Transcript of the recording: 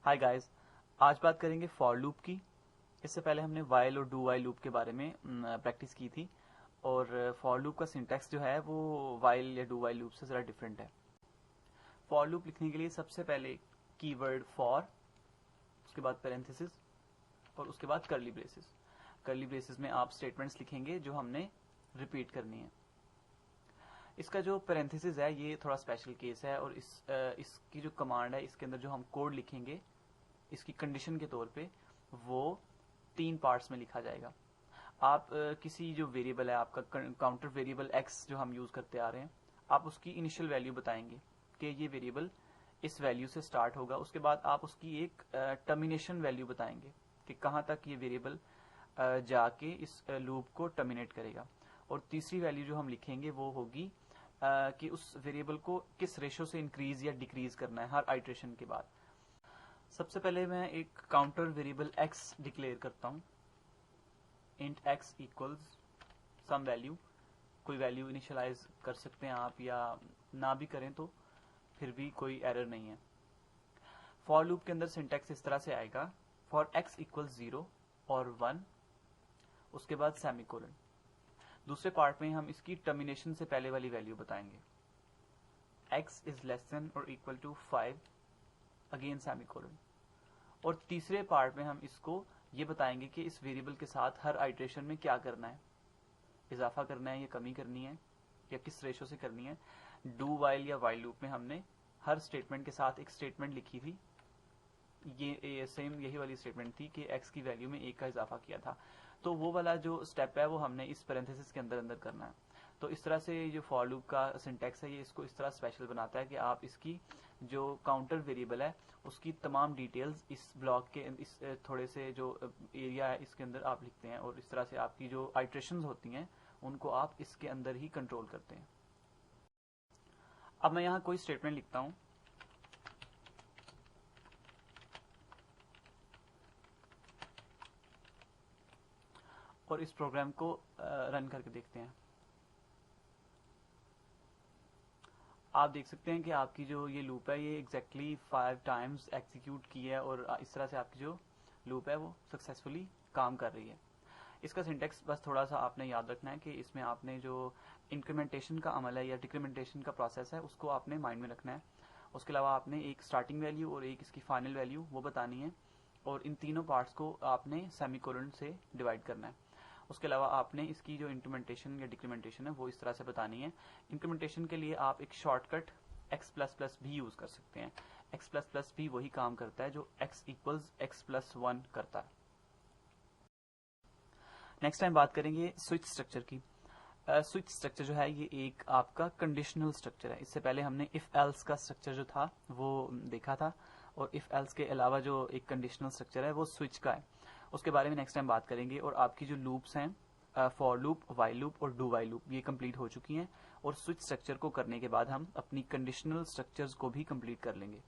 Hi guys, आज बात करेंगे फॉर लूप की। इससे पहले हमने वाइल और डू वाइल लूप के बारे में प्रैक्टिस की थी और फॉर लूप का सिंटैक्स जो है वो वाइल या डू वाइल लूप से ज़रा डिफरेंट है। फॉर लूप लिखने के लिए सबसे पहले कीवर्ड फॉर, उसके बाद पैरेंथेसिस और उसके बाद कर्ली ब्रेसेस। कर्ली ब्रेसेस में आप स्टेटमेंट्स लिखेंगे जो हमने रिपीट करनी है। इसका जो पैरेंथेसिस है ये थोड़ा स्पेशल केस है और इसकी जो कमांड है इसके अंदर जो हम कोड लिखेंगे इसकी कंडीशन के तौर पे वो 3 पार्ट्स में लिखा जाएगा। आप किसी जो वेरिएबल है आपका काउंटर वेरिएबल x जो हम यूज करते आ रहे हैं, आप उसकी इनिशियल वैल्यू बताएंगे कि ये वेरिएबल इस वैल्यू से स्टार्ट होगा। उसके बाद आप उसकी एक टर्मिनेशन वैल्यू बताएंगे कि कहाँ तक ये वेरिएबल जाके इस लूप को टर्मिनेट करेगा। और तीसरी वैल्यू जो हम लिखेंगे वो होगी कि उस वेरिएबल को किस रेशो से इंक्रीज या डिक्रीज करना है हर आइट्रेशन के बाद। सबसे पहले मैं एक काउंटर वेरिएबल x डिक्लेयर करता हूं। Int x equals some value, कोई वैल्यू इनिशियलाइज कर सकते हैं आप या ना भी करें तो फिर भी कोई एरर नहीं है। फॉर लूप के अंदर सिंटैक्स इस तरह से आएगा, फॉर x इक्वल्स 0 और 1, उसके बाद सेमीकोलन। दूसरे पार्ट में हम इसकी टर्मिनेशन से पहले वाली वैल्यू बताएंगे, x इज लेस देन और इक्वल टू 5, अगेन सेमीकोलन। और तीसरे पार्ट में हम इसको ये बताएंगे कि इस वेरिएबल के साथ हर आइट्रेशन में क्या करना है, इजाफा करना है या कमी करनी है या किस रेशो से करनी है। डू वाइल या वाइल लूप में हमने हर स्टेटमेंट के साथ एक स्टेटमेंट लिखी थी, ये सेम यही वाली स्टेटमेंट थी कि x की वैल्यू में 1 का इजाफा किया था। तो वो वाला जो स्टेप है वो हमने इस पैरेंथेसिस के अंदर अंदर करना है। तो इस तरह से जो फॉर लूप का सिंटैक्स है ये इसको इस तरह स्पेशल बनाता है कि आप इसकी जो काउंटर वेरिएबल है उसकी तमाम डिटेल्स इस ब्लॉक के इस थोड़े से जो एरिया है इसके अंदर आप लिखते हैं और इस तरह से आपकी जो आइट्रेशंस होती हैं उनको आप इसके अंदर ही कंट्रोल करते हैं। अब मैं यहाँ कोई स्टेटमेंट लिखता हूँ, और इस प्रोग्राम को रन करके देखते हैं। आप देख सकते हैं कि आपकी जो ये लूप है ये एग्जैक्टली 5 टाइम्स एग्जीक्यूट की है और इस तरह से आपकी जो लूप है वो सक्सेसफुली काम कर रही है। इसका सिंटेक्स बस थोड़ा सा आपने याद रखना है कि इसमें आपने जो इंक्रीमेंटेशन का अमल है या डिक्रीमेंटेशन का प्रोसेस है उसको आपने माइंड में रखना है। उसके अलावा आपने एक स्टार्टिंग वैल्यू और एक इसकी फाइनल वैल्यू वो बतानी है और इन तीनों पार्ट्स को आपने सेमीकोलन से डिवाइड करना है। उसके अलावा आपने इसकी जो इंक्रीमेंटेशन या डिक्रीमेंटेशन है वो इस तरह से बतानी है। इंक्रीमेंटेशन के लिए आप एक शॉर्टकट x++ भी यूज कर सकते हैं। x++ भी वही काम करता है जो x इक्वल्स x+1 करता है। नेक्स्ट टाइम बात करेंगे स्विच स्ट्रक्चर की। स्विच स्ट्रक्चर जो है ये एक आपका कंडीशनल स्ट्रक्चर है। इससे पहले हमने इफ एल्स का स्ट्रक्चर जो था वो देखा था और इफ एल्स के अलावा जो एक कंडीशनल स्ट्रक्चर है वो स्विच का है। उसके बारे में नेक्स्ट टाइम बात करेंगे। और आपकी जो लूप्स हैं फॉर लूप, वाइल लूप और डू वाइल लूप ये कंप्लीट हो चुकी हैं और स्विच स्ट्रक्चर को करने के बाद हम अपनी कंडीशनल स्ट्रक्चर्स को भी कंप्लीट कर लेंगे।